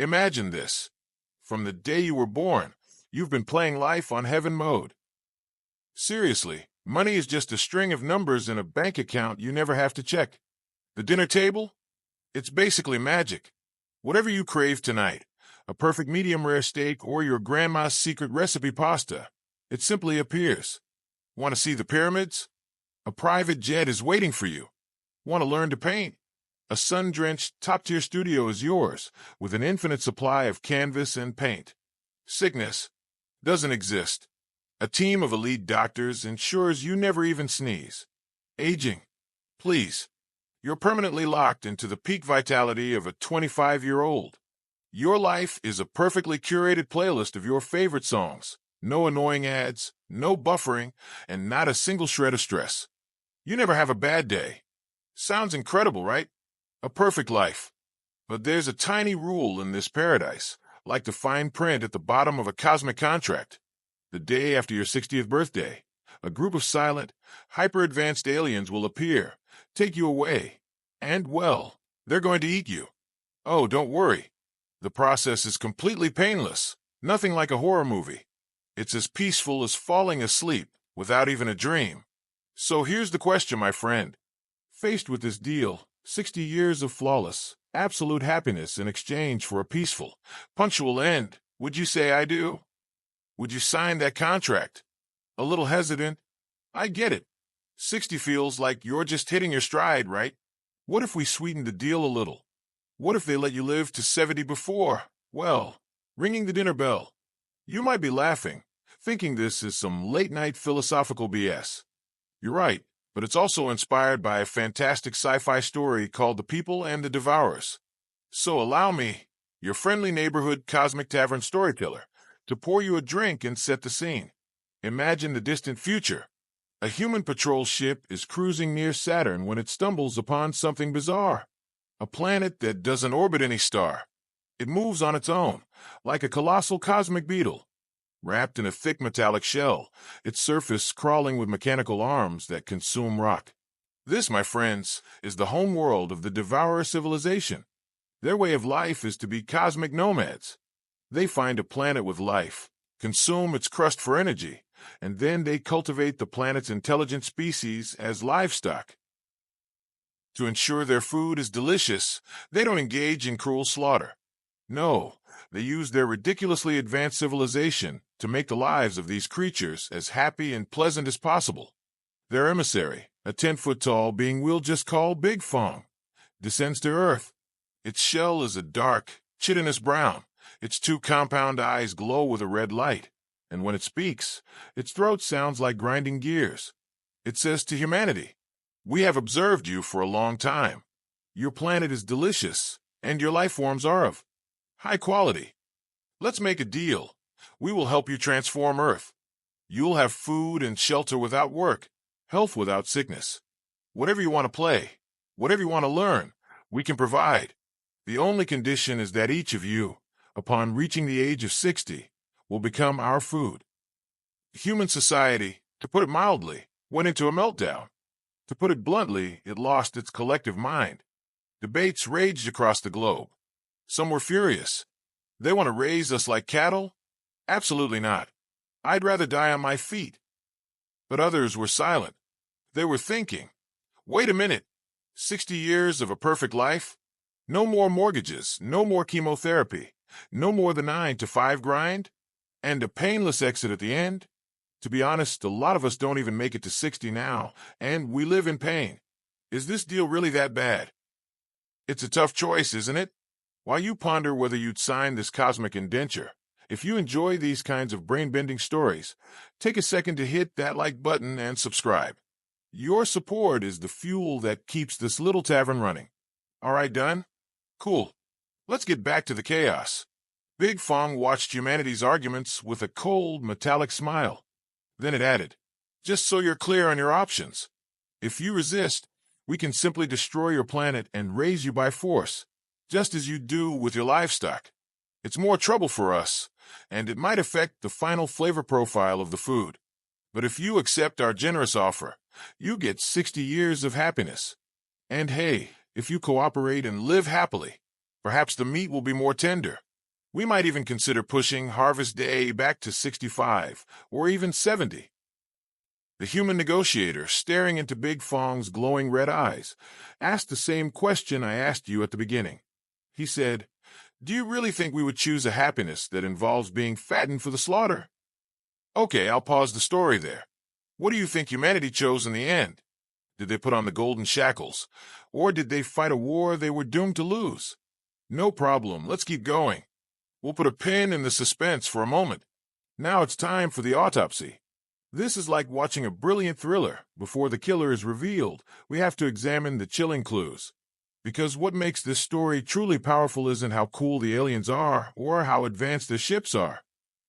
Imagine this. From the day you were born, you've been playing life on heaven mode. Seriously, money is just a string of numbers in a bank account you never have to check. The dinner table? It's basically magic. Whatever you crave tonight, a perfect medium rare steak or your grandma's secret recipe pasta, it simply appears. Want to see the pyramids? A private jet is waiting for you. Want to learn to paint? A sun-drenched, top-tier studio is yours, with an infinite supply of canvas and paint. Sickness doesn't exist. A team of elite doctors ensures you never even sneeze. Aging? Please. You're permanently locked into the peak vitality of a 25-year-old. Your life is a perfectly curated playlist of your favorite songs. No annoying ads, no buffering, and not a single shred of stress. You never have a bad day. Sounds incredible, right? A perfect life. But there's a tiny rule in this paradise, like the fine print at the bottom of a cosmic contract. The day after your 60th birthday, a group of silent, hyper-advanced aliens will appear, take you away, and, well, they're going to eat you. Oh, don't worry. The process is completely painless, nothing like a horror movie. It's as peaceful as falling asleep without even a dream. So here's the question, my friend. Faced with this deal, 60 years of flawless, absolute happiness in exchange for a peaceful, punctual end, would you say I do? Would you sign that contract? A little hesitant? I get it. 60 feels like you're just hitting your stride, right? What if we sweetened the deal a little? What if they let you live to 70 before, well, ringing the dinner bell? You might be laughing, thinking this is some late-night philosophical BS. You're right, but it's also inspired by a fantastic sci-fi story called The People and the Devourers. So allow me, your friendly neighborhood cosmic tavern storyteller, to pour you a drink and set the scene. Imagine the distant future. A human patrol ship is cruising near Saturn when it stumbles upon something bizarre. A planet that doesn't orbit any star. It moves on its own, like a colossal cosmic beetle. Wrapped in a thick metallic shell, its surface crawling with mechanical arms that consume rock. This, my friends, is the home world of the Devourer civilization. Their way of life is to be cosmic nomads. They find a planet with life, consume its crust for energy, and then they cultivate the planet's intelligent species as livestock. To ensure their food is delicious, they don't engage in cruel slaughter. No, they use their ridiculously advanced civilization to make the lives of these creatures as happy and pleasant as possible. Their emissary, a 10-foot-tall being we'll just call Big Fong, descends to Earth. Its shell is a dark, chitinous brown. Its two compound eyes glow with a red light, and when it speaks, its throat sounds like grinding gears. It says to humanity, "We have observed you for a long time. Your planet is delicious, and your life forms are of high quality. Let's make a deal. We will help you transform Earth. You'll have food and shelter without work, health without sickness. Whatever you want to play, whatever you want to learn, we can provide. The only condition is that each of you, upon reaching the age of 60, will become our food." Human society, to put it mildly, went into a meltdown. To put it bluntly, it lost its collective mind. Debates raged across the globe. Some were furious. They want to raise us like cattle? Absolutely not. I'd rather die on my feet. But others were silent. They were thinking, wait a minute, 60 years of a perfect life? No more mortgages, no more chemotherapy, no more the 9-to-5 grind, and a painless exit at the end? To be honest, a lot of us don't even make it to 60 now, and we live in pain. Is this deal really that bad? It's a tough choice, isn't it? While you ponder whether you'd sign this cosmic indenture, if you enjoy these kinds of brain-bending stories, take a second to hit that like button and subscribe. Your support is the fuel that keeps this little tavern running. All right, done? Cool. Let's get back to the chaos. Big Fong watched humanity's arguments with a cold, metallic smile. Then it added, just so you're clear on your options. If you resist, we can simply destroy your planet and raise you by force, just as you do with your livestock. It's more trouble for us, and it might affect the final flavor profile of the food. But if you accept our generous offer, you get 60 years of happiness. And hey, if you cooperate and live happily, perhaps the meat will be more tender, We might even consider pushing harvest day back to 65 or even 70. The human negotiator, staring into Big Fong's glowing red eyes, asked the same question I asked you at the beginning. He said, "Do you really think we would choose a happiness that involves being fattened for the slaughter?" Okay, I'll pause the story there. What do you think humanity chose in the end? Did they put on the golden shackles, or did they fight a war they were doomed to lose? No problem, let's keep going. We'll put a pin in the suspense for a moment. Now it's time for the autopsy. This is like watching a brilliant thriller. Before the killer is revealed, we have to examine the chilling clues. Because what makes this story truly powerful isn't how cool the aliens are or how advanced their ships are.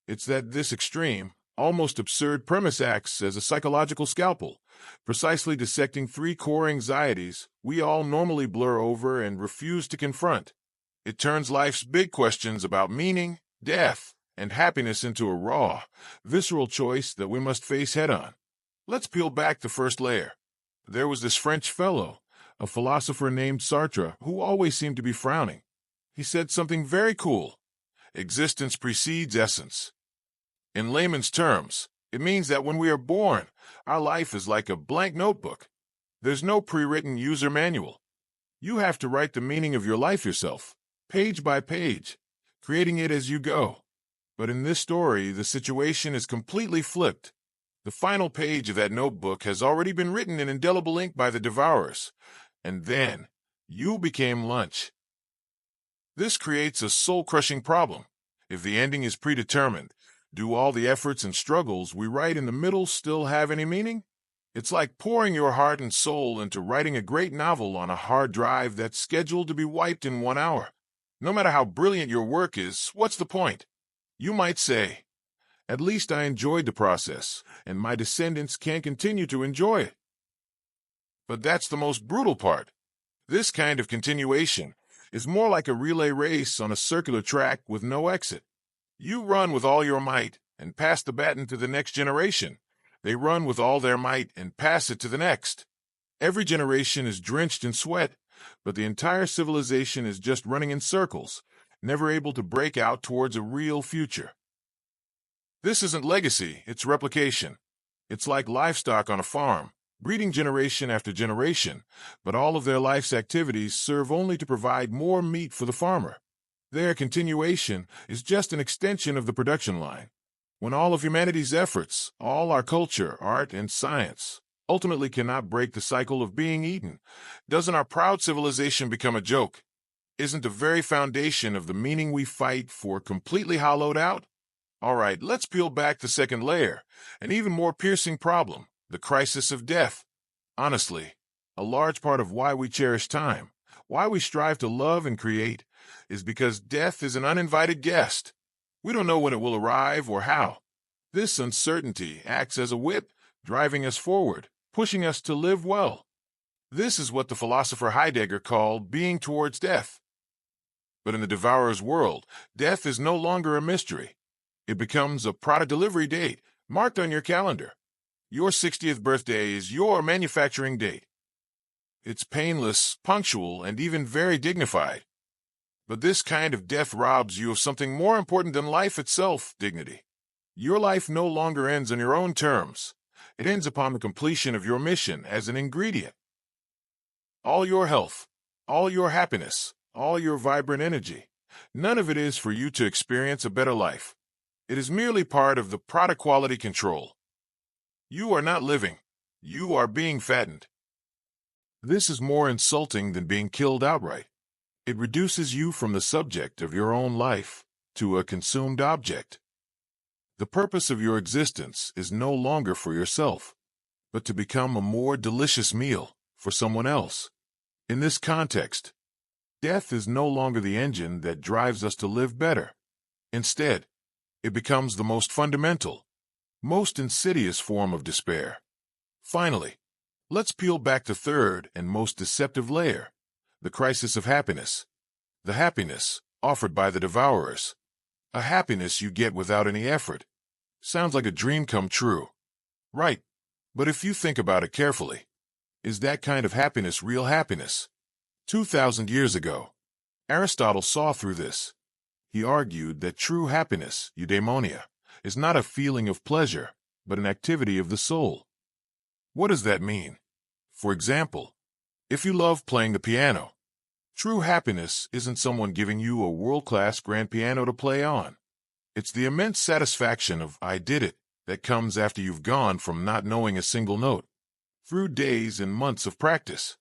It's that this extreme, almost absurd premise acts as a psychological scalpel, precisely dissecting three core anxieties we all normally blur over and refuse to confront. It turns life's big questions about meaning, death, and happiness into a raw, visceral choice that we must face head-on. Let's peel back the first layer. There was this French fellow, a philosopher named Sartre, who always seemed to be frowning. He said something very cool. Existence precedes essence. In layman's terms, it means that when we are born, our life is like a blank notebook. There's no pre-written user manual. You have to write the meaning of your life yourself, page by page, creating it as you go. But in this story, the situation is completely flipped. The final page of that notebook has already been written in indelible ink by the Devourers, and then you became lunch. This creates a soul-crushing problem. If the ending is predetermined, do all the efforts and struggles we write in the middle still have any meaning? It's like pouring your heart and soul into writing a great novel on a hard drive that's scheduled to be wiped in 1 hour. No matter how brilliant your work is, what's the point? You might say, "At least I enjoyed the process, and my descendants can continue to enjoy it." But that's the most brutal part. This kind of continuation is more like a relay race on a circular track with no exit. You run with all your might and pass the baton to the next generation. They run with all their might and pass it to the next. Every generation is drenched in sweat, but the entire civilization is just running in circles, never able to break out towards a real future. This isn't legacy, it's replication. It's like livestock on a farm, breeding generation after generation, but all of their life's activities serve only to provide more meat for the farmer. Their continuation is just an extension of the production line. When all of humanity's efforts, all our culture, art, and science, ultimately cannot break the cycle of being eaten, doesn't our proud civilization become a joke? Isn't the very foundation of the meaning we fight for completely hollowed out? All right, let's peel back the second layer, an even more piercing problem, the crisis of death. Honestly, a large part of why we cherish time, why we strive to love and create, is because death is an uninvited guest. We don't know when it will arrive or how. This uncertainty acts as a whip, driving us forward, pushing us to live well. This is what the philosopher Heidegger called being towards death. But in the Devourers' world, death is no longer a mystery. It becomes a product delivery date, marked on your calendar. Your 60th birthday is your manufacturing date. It's painless, punctual, and even very dignified. But this kind of death robs you of something more important than life itself, dignity. Your life no longer ends on your own terms. It ends upon the completion of your mission as an ingredient. All your health, all your happiness, all your vibrant energy, none of it is for you to experience a better life. It is merely part of the product quality control. You are not living. You are being fattened. This is more insulting than being killed outright. It reduces you from the subject of your own life to a consumed object. The purpose of your existence is no longer for yourself, but to become a more delicious meal for someone else. In this context, death is no longer the engine that drives us to live better. Instead, it becomes the most fundamental, most insidious form of despair. Finally, let's peel back the third and most deceptive layer, the crisis of happiness. The happiness offered by the Devourers. A happiness you get without any effort. Sounds like a dream come true. Right, but if you think about it carefully, is that kind of happiness real happiness? 2,000 years ago, Aristotle saw through this. He argued that true happiness, eudaimonia, is not a feeling of pleasure, but an activity of the soul. What does that mean? For example, if you love playing the piano, true happiness isn't someone giving you a world-class grand piano to play on. It's the immense satisfaction of "I did it" that comes after you've gone from not knowing a single note, through days and months of practice,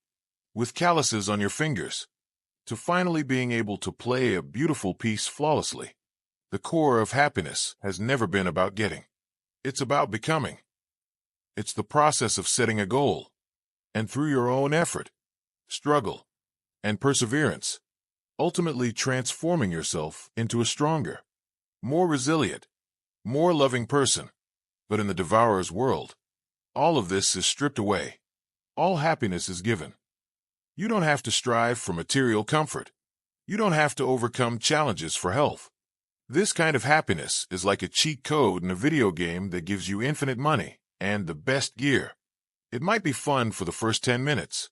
with calluses on your fingers, to finally being able to play a beautiful piece flawlessly. The core of happiness has never been about getting. It's about becoming. It's the process of setting a goal, and through your own effort, struggle, and perseverance, ultimately transforming yourself into a stronger, more resilient, more loving person. But in the Devourers' world, all of this is stripped away. All happiness is given. You don't have to strive for material comfort. You don't have to overcome challenges for health. This kind of happiness is like a cheat code in a video game that gives you infinite money and the best gear. It might be fun for the first 10 minutes,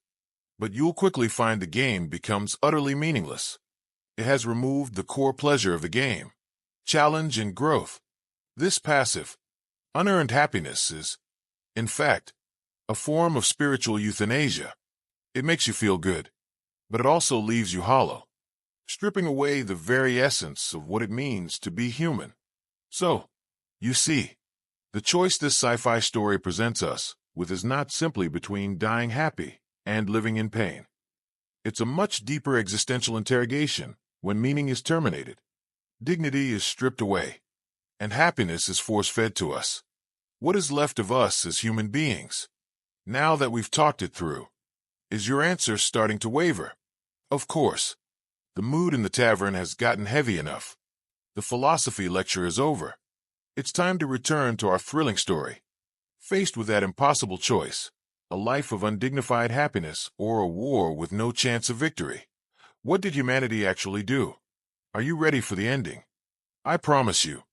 but you'll quickly find the game becomes utterly meaningless. It has removed the core pleasure of the game, challenge and growth. This passive, unearned happiness is, in fact, a form of spiritual euthanasia. It makes you feel good, but it also leaves you hollow, stripping away the very essence of what it means to be human. So, you see, the choice this sci-fi story presents us with is not simply between dying happy and living in pain. It's a much deeper existential interrogation when meaning is terminated, dignity is stripped away, and happiness is force-fed to us. What is left of us as human beings? Now that we've talked it through, is your answer starting to waver? Of course. The mood in the tavern has gotten heavy enough. The philosophy lecture is over. It's time to return to our thrilling story. Faced with that impossible choice, a life of undignified happiness or a war with no chance of victory, what did humanity actually do? Are you ready for the ending? I promise you,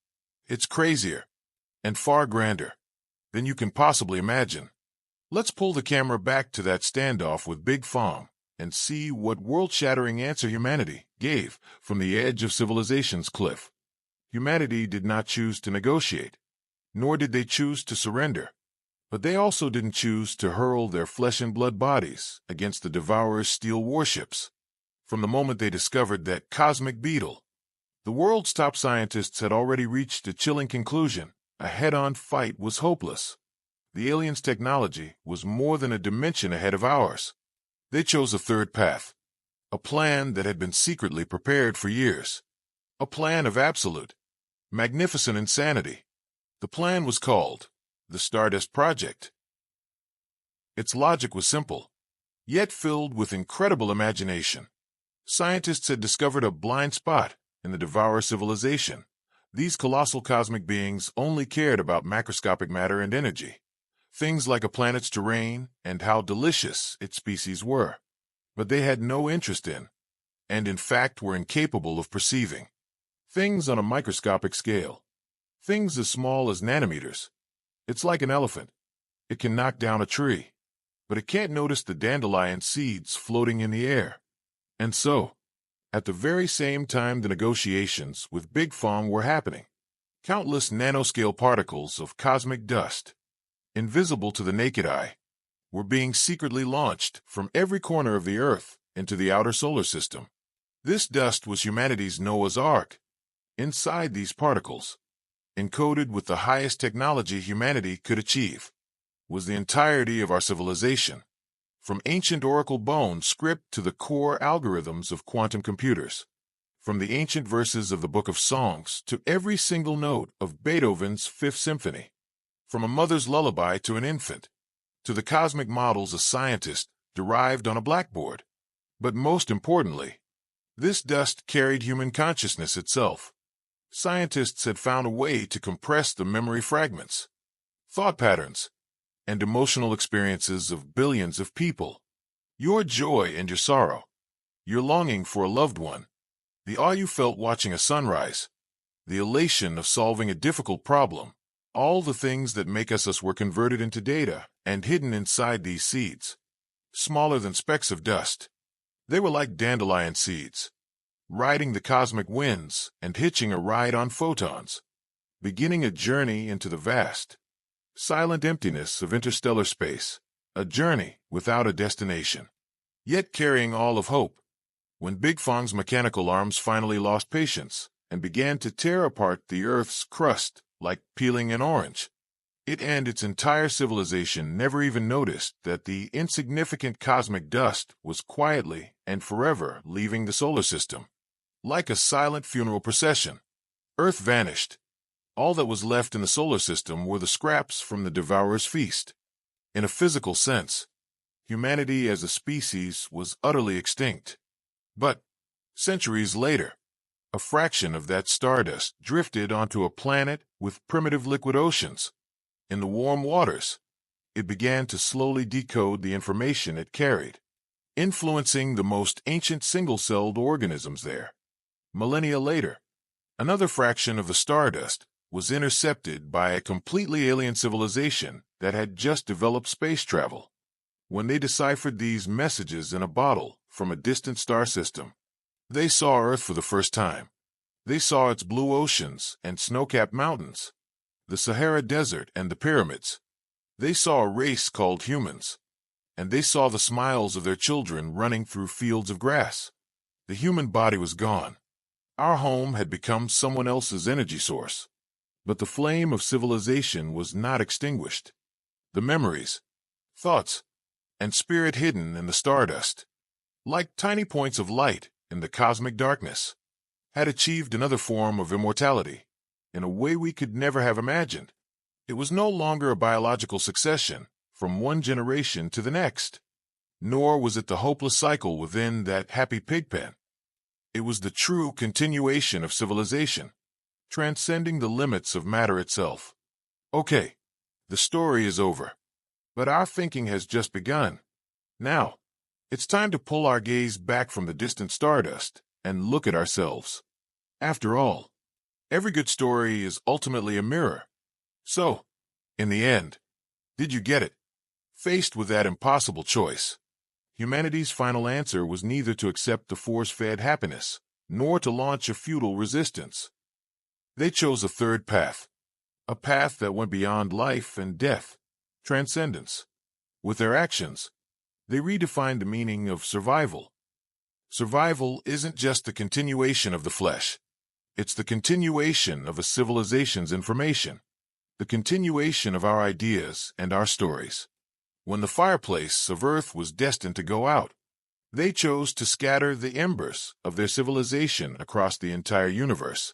it's crazier and far grander than you can possibly imagine. Let's pull the camera back to that standoff with Big Fong and see what world-shattering answer humanity gave from the edge of civilization's cliff. Humanity did not choose to negotiate, nor did they choose to surrender, but they also didn't choose to hurl their flesh and blood bodies against the Devourers' steel warships. From the moment they discovered that cosmic beetle, the world's top scientists had already reached a chilling conclusion. A head-on fight was hopeless. The aliens' technology was more than a dimension ahead of ours. They chose a third path, a plan that had been secretly prepared for years, a plan of absolute, magnificent insanity. The plan was called the Stardust Project. Its logic was simple, yet filled with incredible imagination. Scientists had discovered a blind spot in the Devourer civilization. These colossal cosmic beings only cared about macroscopic matter and energy, things like a planet's terrain and how delicious its species were. But they had no interest in, and in fact were incapable of perceiving, things on a microscopic scale, things as small as nanometers. It's like an elephant. It can knock down a tree, but it can't notice the dandelion seeds floating in the air. And so, at the very same time the negotiations with Big Fong were happening, countless nanoscale particles of cosmic dust, invisible to the naked eye, were being secretly launched from every corner of the Earth into the outer solar system. This dust was humanity's Noah's Ark. Inside these particles, encoded with the highest technology humanity could achieve, was the entirety of our civilization, from ancient oracle bone script to the core algorithms of quantum computers, from the ancient verses of the Book of Songs to every single note of Beethoven's Fifth Symphony, from a mother's lullaby to an infant, to the cosmic models a scientist derived on a blackboard. But most importantly, this dust carried human consciousness itself. Scientists had found a way to compress the memory fragments, thought patterns, and emotional experiences of billions of people. Your joy and your sorrow, your longing for a loved one, the awe you felt watching a sunrise, the elation of solving a difficult problem, all the things that make us were converted into data and hidden inside these seeds, smaller than specks of dust. They were like dandelion seeds, riding the cosmic winds and hitching a ride on photons, beginning a journey into the vast, silent emptiness of interstellar space, a journey without a destination, yet carrying all of hope. When Big Fang's mechanical arms finally lost patience and began to tear apart the Earth's crust like peeling an orange, it and its entire civilization never even noticed that the insignificant cosmic dust was quietly and forever leaving the solar system. Like a silent funeral procession, Earth vanished. All that was left in the solar system were the scraps from the Devourers' feast. In a physical sense, humanity as a species was utterly extinct. But, centuries later, a fraction of that stardust drifted onto a planet with primitive liquid oceans. In the warm waters, it began to slowly decode the information it carried, influencing the most ancient single-celled organisms there. Millennia later, another fraction of the stardust was intercepted by a completely alien civilization that had just developed space travel. When they deciphered these messages in a bottle from a distant star system, they saw Earth for the first time. They saw its blue oceans and snow-capped mountains, the Sahara Desert and the pyramids. They saw a race called humans, and they saw the smiles of their children running through fields of grass. The human body was gone. Our home had become someone else's energy source. But the flame of civilization was not extinguished. The memories, thoughts, and spirit hidden in the stardust, like tiny points of light in the cosmic darkness, had achieved another form of immortality in a way we could never have imagined. It was no longer a biological succession from one generation to the next, nor was it the hopeless cycle within that happy pig pen. It was the true continuation of civilization, transcending the limits of matter itself. Okay, the story is over, but our thinking has just begun. Now, it's time to pull our gaze back from the distant stardust and look at ourselves. After all, every good story is ultimately a mirror. So, in the end, did you get it? Faced with that impossible choice, humanity's final answer was neither to accept the force-fed happiness, nor to launch a futile resistance. They chose a third path, a path that went beyond life and death, transcendence. With their actions, they redefined the meaning of survival. Survival isn't just the continuation of the flesh. It's the continuation of a civilization's information, the continuation of our ideas and our stories. When the fireplace of Earth was destined to go out, they chose to scatter the embers of their civilization across the entire universe.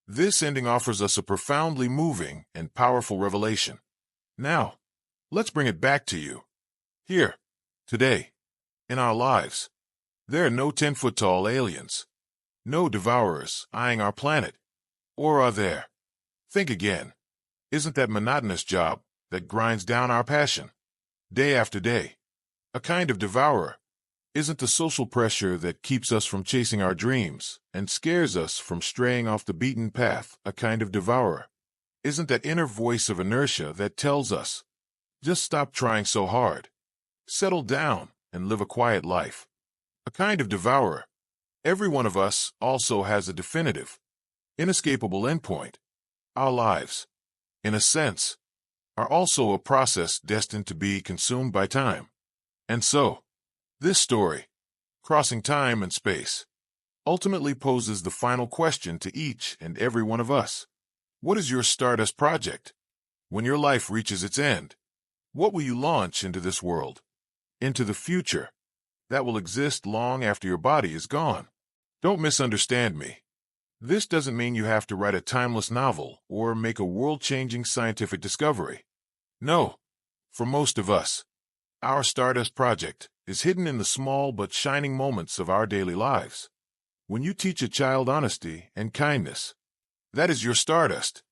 This ending offers us a profoundly moving and powerful revelation. Now, let's bring it back to you. Here, today, in our lives, there are no 10-foot-tall aliens, no devourers eyeing our planet. Or are there? Think again. Isn't that monotonous job that grinds down our passion, day after day, a kind of devourer? Isn't the social pressure that keeps us from chasing our dreams and scares us from straying off the beaten path a kind of devourer? Isn't that inner voice of inertia that tells us, just stop trying so hard, settle down and live a quiet life, a kind of devourer? Every one of us also has a definitive, inescapable endpoint. Our lives, in a sense, are also a process destined to be consumed by time. And so, this story, crossing time and space, ultimately poses the final question to each and every one of us. What is your Stardust project? When your life reaches its end, what will you launch into this world, into the future, that will exist long after your body is gone? Don't misunderstand me. This doesn't mean you have to write a timeless novel or make a world-changing scientific discovery. No, for most of us, our Stardust project is hidden in the small but shining moments of our daily lives. When you teach a child honesty and kindness, that is your Stardust.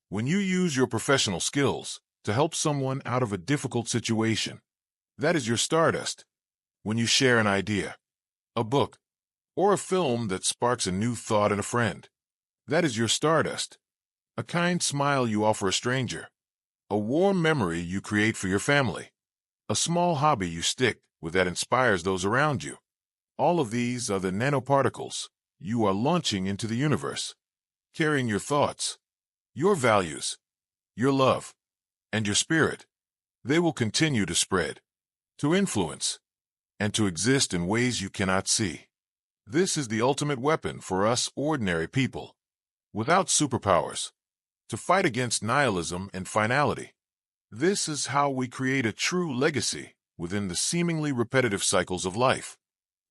When you use your professional skills to help someone out of a difficult situation, that is your Stardust. When you share an idea, a book, or a film that sparks a new thought in a friend, that is your Stardust. A kind smile you offer a stranger, a warm memory you create for your family, a small hobby you stick with that inspires those around you. All of these are the nanoparticles, You are launching into the universe, carrying your thoughts, your values, your love, and your spirit. They will continue to spread, to influence, and to exist in ways you cannot see. This is the ultimate weapon for us ordinary people, without superpowers, to fight against nihilism and finality. This is how we create a true legacy within the seemingly repetitive cycles of life.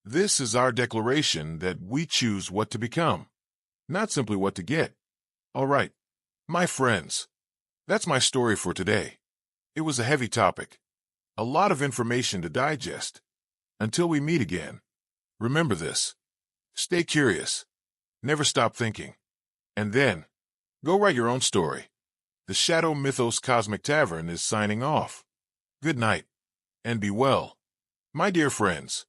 This is our declaration that we choose what to become, not simply what to get. All right, my friends, that's my story for today. It was a heavy topic, a lot of information to digest. Until we meet again, remember this. Stay curious, never stop thinking, and then go write your own story. The Shadow Mythos Cosmic Tavern is signing off. Good night, and be well, my dear friends.